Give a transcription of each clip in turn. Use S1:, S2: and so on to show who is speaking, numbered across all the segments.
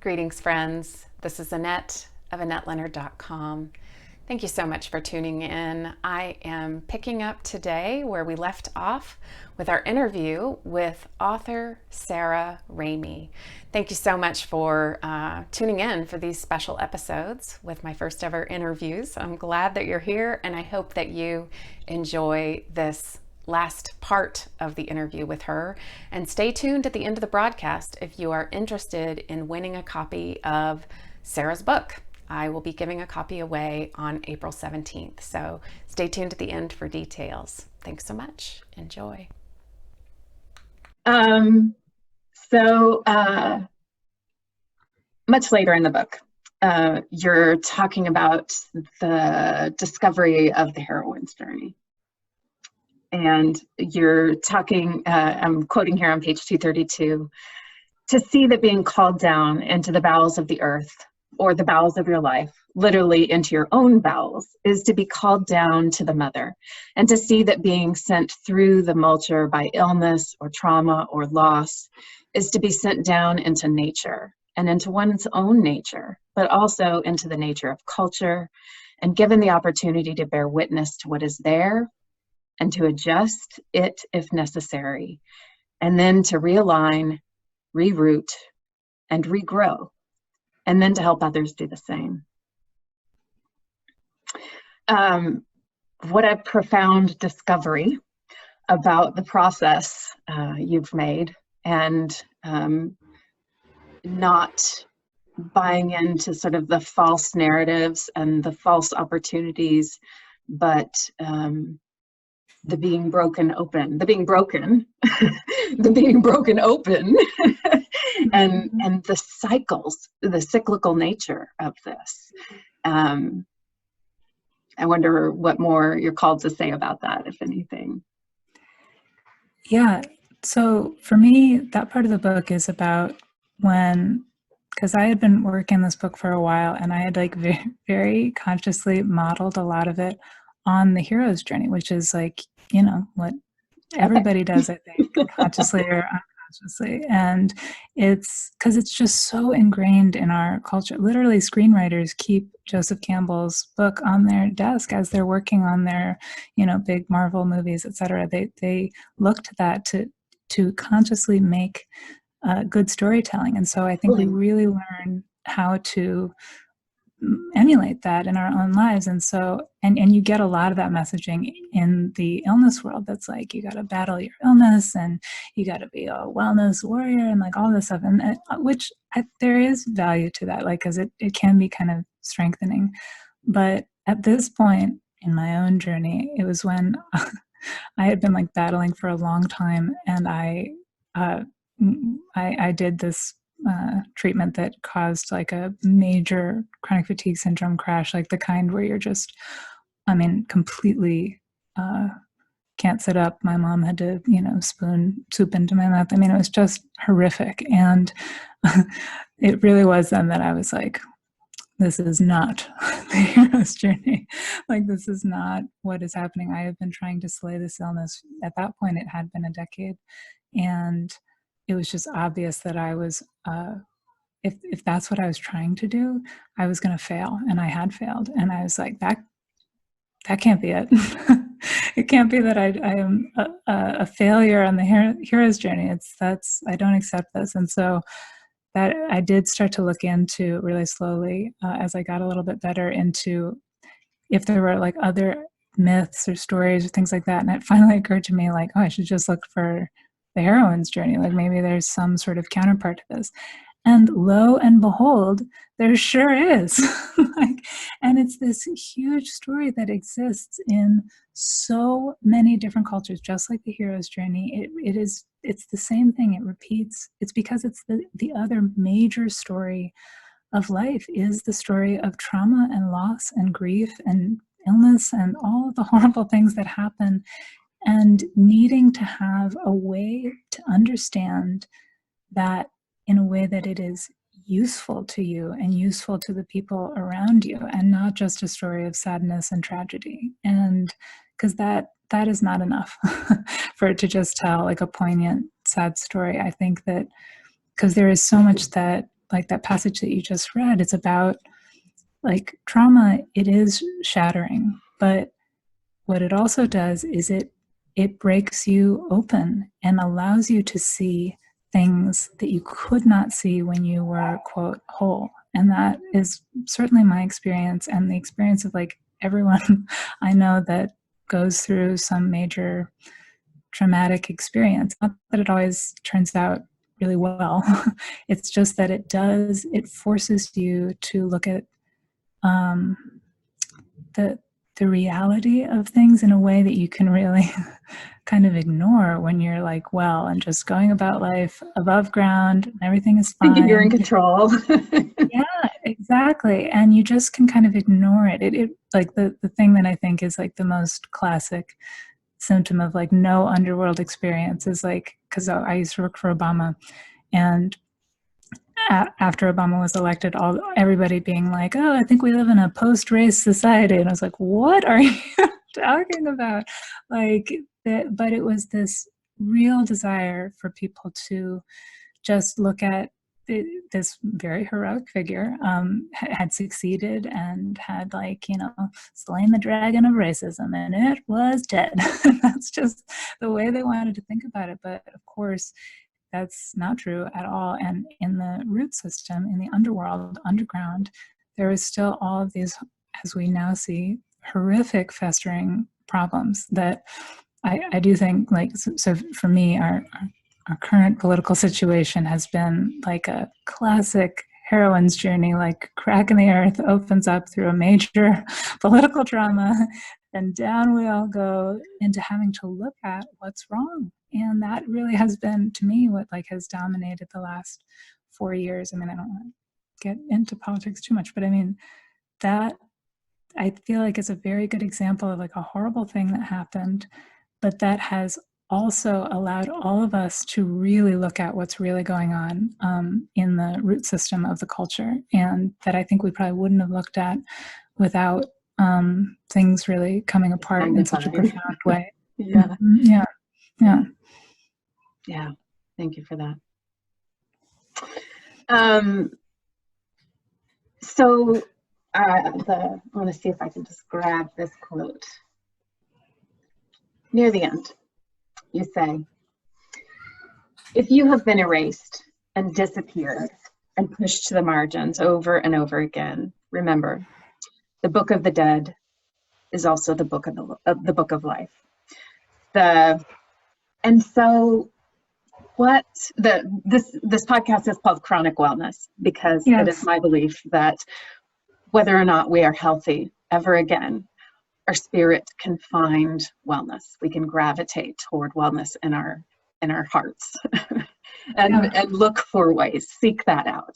S1: Greetings, friends. This is Annette of AnnetteLeonard.com. Thank you so much for tuning in. I am picking up today where we left off with our interview with author Sarah Ramey. Thank you so much for tuning in for these special episodes with my first ever interviews. I'm glad that you're here, and I hope that you enjoy this last part of the interview with her. And stay tuned at the end of the broadcast if you are interested in winning a copy of Sarah's book. I will be giving a copy away on April 17th. So stay tuned at the end for details. Thanks so much. Enjoy.
S2: So much later in the book, you're talking about the discovery of the heroine's journey. And you're talking, I'm quoting here on page 232, to see that being called down into the bowels of the earth, or the bowels of your life, literally into your own bowels, is to be called down to the mother, and to see that being sent through the mulcher by illness or trauma or loss is to be sent down into nature, and into one's own nature, but also into the nature of culture, and given the opportunity to bear witness to what is there, and to adjust it if necessary, and then to realign, reroute, and regrow, and then to help others do the same. What a profound discovery about the process you've made, and not buying into sort of the false narratives and the false opportunities, but the being broken open, the being broken, the being broken open, and the cycles, the cyclical nature of this. I wonder what more you're called to say about that, if anything.
S3: Yeah. So for me, that part of the book is about when, because I had been working this book for a while, and I had like very, very consciously modeled a lot of it on the hero's journey, which is like, you know, what everybody does, I think, consciously or unconsciously. And it's because it's just so ingrained in our culture. Literally, screenwriters keep Joseph Campbell's book on their desk as they're working on their, you know, big Marvel movies, etc. They look to that to consciously make good storytelling. And so I think we really learn how to emulate that in our own lives. And so, and you get a lot of that messaging in the illness world. That's like, you got to battle your illness, and you got to be a wellness warrior, and like all this stuff, and there is value to that, like, because it can be kind of strengthening. But at this point in my own journey, it was when I had been like battling for a long time, and I did this treatment that caused like a major chronic fatigue syndrome crash, like the kind where you're just, I mean, completely can't sit up. My mom had to, you know, spoon soup into my mouth. I mean, it was just horrific. And it really was then that I was like, this is not the hero's journey. Like, this is not what is happening. I have been trying to slay this illness. At that point, it had been a decade. And it was just obvious that I was, if that's what I was trying to do, I was going to fail, and I had failed. And I was like, that can't be it. It can't be that I am a failure on the hero's journey. I don't accept this. And so that I did start to look into really slowly as I got a little bit better into if there were like other myths or stories or things like that. And it finally occurred to me, like, oh, I should just look for the heroine's journey. Like, maybe there's some sort of counterpart to this. And lo and behold, there sure is. And it's this huge story that exists in so many different cultures, just like the hero's journey. It's the same thing. It repeats. It's because it's the other major story of life is the story of trauma and loss and grief and illness and all of the horrible things that happen, and needing to have a way to understand that in a way that it is useful to you and useful to the people around you, and not just a story of sadness and tragedy. And because that is not enough for it to just tell like a poignant, sad story. I think that because there is so much that like that passage that you just read, it's about like trauma. It is shattering, but what it also does is it breaks you open and allows you to see things that you could not see when you were, quote, whole. And that is certainly my experience and the experience of like everyone I know that goes through some major traumatic experience. Not that it always turns out really well. It's just that it forces you to look at the reality of things in a way that you can really kind of ignore when you're like well and just going about life above ground and everything is fine.
S2: Thinking you're in control.
S3: Yeah, exactly. And you just can kind of ignore it. It like the thing that I think is like the most classic symptom of like no underworld experience is like, because I used to work for Obama, and after Obama was elected, everybody being like, oh, I think we live in a post-race society. And I was like, what are you talking about? Like, but it was this real desire for people to just look at this very heroic figure, had succeeded and had like, slain the dragon of racism, and it was dead. That's just the way they wanted to think about it. But of course, that's not true at all. And in the root system, in the underworld, underground, there is still all of these, as we now see, horrific festering problems that I do think, like, so for me, our current political situation has been like a classic heroine's journey, like crack in the earth opens up through a major political trauma, and down we all go into having to look at what's wrong. And that really has been, to me, what like has dominated the last 4 years. I mean, I don't want to get into politics too much, but I mean, that I feel like is a very good example of like a horrible thing that happened, but that has also allowed all of us to really look at what's really going on in the root system of the culture, and that I think we probably wouldn't have looked at without things really coming apart in such a profound way.
S2: Yeah.
S3: Mm-hmm.
S2: Yeah. Thank you for that. So I want to see if I can just grab this quote. Near the end, you say, if you have been erased and disappeared and pushed to the margins over and over again, remember, the book of the dead is also the book of book of life. And so this podcast is called Chronic Wellness because It is my belief that whether or not we are healthy ever again, our spirit can find wellness. We can gravitate toward wellness in our hearts and look for ways, seek that out.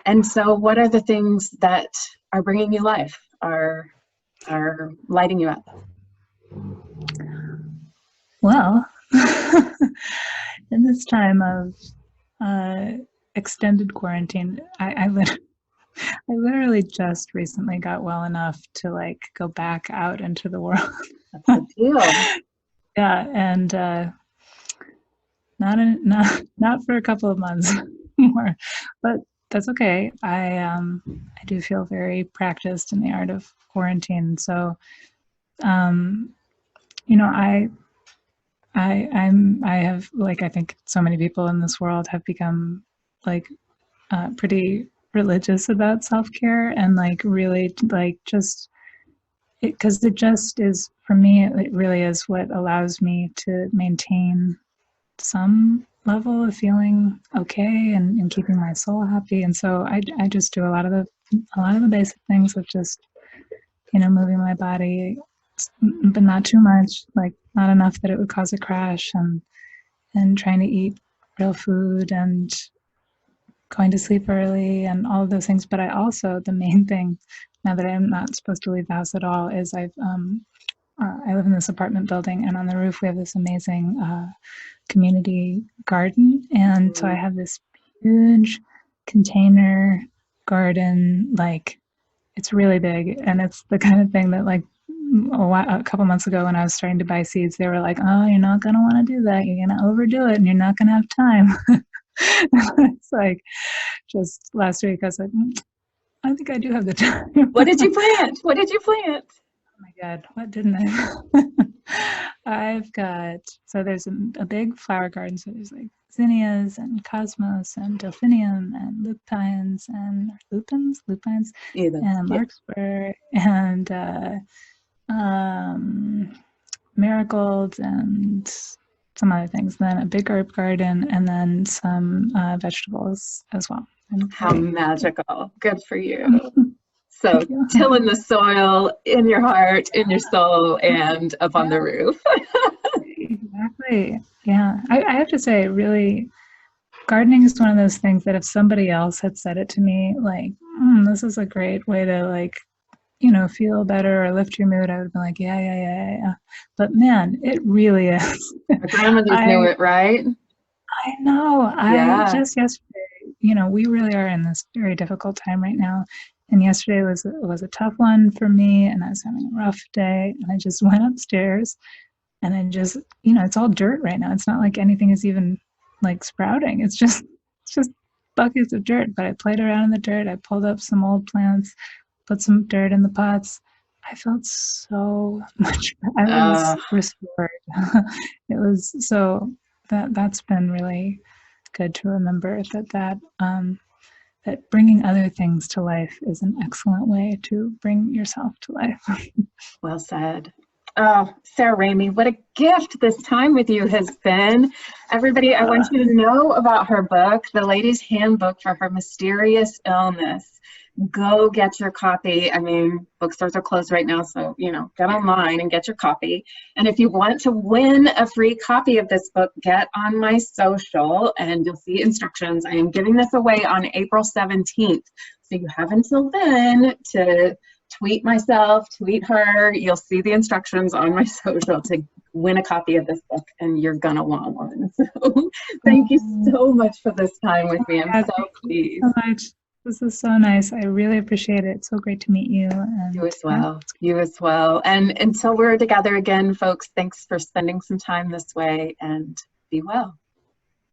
S2: And so what are the things that are bringing you life, are lighting you up?
S3: Well, in this time of extended quarantine, I literally just recently got well enough to like go back out into the world.
S2: That's a deal.
S3: Yeah, and not for a couple of months more, but that's okay. I do feel very practiced in the art of quarantine. So, I have, like, I think so many people in this world have become like pretty religious about self-care and like really like just because it just is, for me, it really is what allows me to maintain some level of feeling okay and keeping my soul happy. And so I just do a lot of the basic things of just, moving my body, but not too much, like not enough that it would cause a crash, and trying to eat real food and going to sleep early and all of those things. But I also, the main thing, now that I'm not supposed to leave the house at all, is I live in this apartment building, and on the roof we have this amazing community garden. And so I have this huge container garden, like it's really big, and it's the kind of thing that like a couple months ago when I was starting to buy seeds, they were like, oh, you're not going to want to do that. You're going to overdo it and you're not going to have time. It's like just last week I was like, I think I do have the time.
S2: What did you plant? What did you plant?
S3: Oh my God, what didn't I? I've got, so there's a big flower garden. So there's like zinnias and cosmos and delphinium and lupines and lupines and larkspur and marigolds and some other things. Then a big herb garden and then some vegetables as well.
S2: How magical. Good for you. So tilling the soil in your heart, in your soul, and up on the roof.
S3: Exactly. Yeah. I have to say, really, gardening is one of those things that if somebody else had said it to me, like, this is a great way to, like, feel better or lift your mood, I would have been like, yeah. But man, it really is.
S2: Our grandmothers knew it, right?
S3: I know. I just yesterday, we really are in this very difficult time right now. And yesterday was a tough one for me, and I was having a rough day, and I just went upstairs, and I just, it's all dirt right now. It's not like anything is even like sprouting. It's just buckets of dirt. But I played around in the dirt. I pulled up some old plants, put some dirt in the pots. I felt so much better. I was restored. It was so that's been really good to remember that bringing other things to life is an excellent way to bring yourself to life.
S2: Well said. Oh, Sarah Ramey, what a gift this time with you has been. Everybody, I want you to know about her book, The Lady's Handbook for Her Mysterious Illness. Go get your copy. I mean, bookstores are closed right now, so, get online and get your copy. And if you want to win a free copy of this book, get on my social and you'll see instructions. I am giving this away on April 17th. So you have until then to tweet myself, tweet her. You'll see the instructions on my social to win a copy of this book, and you're gonna want one. So thank you so much for this time with me. I'm so pleased.
S3: So much. This is so nice. I really appreciate it. It's so great to meet you. And
S2: you as well. You as well. And until we're together again, folks, thanks for spending some time this way, and be well.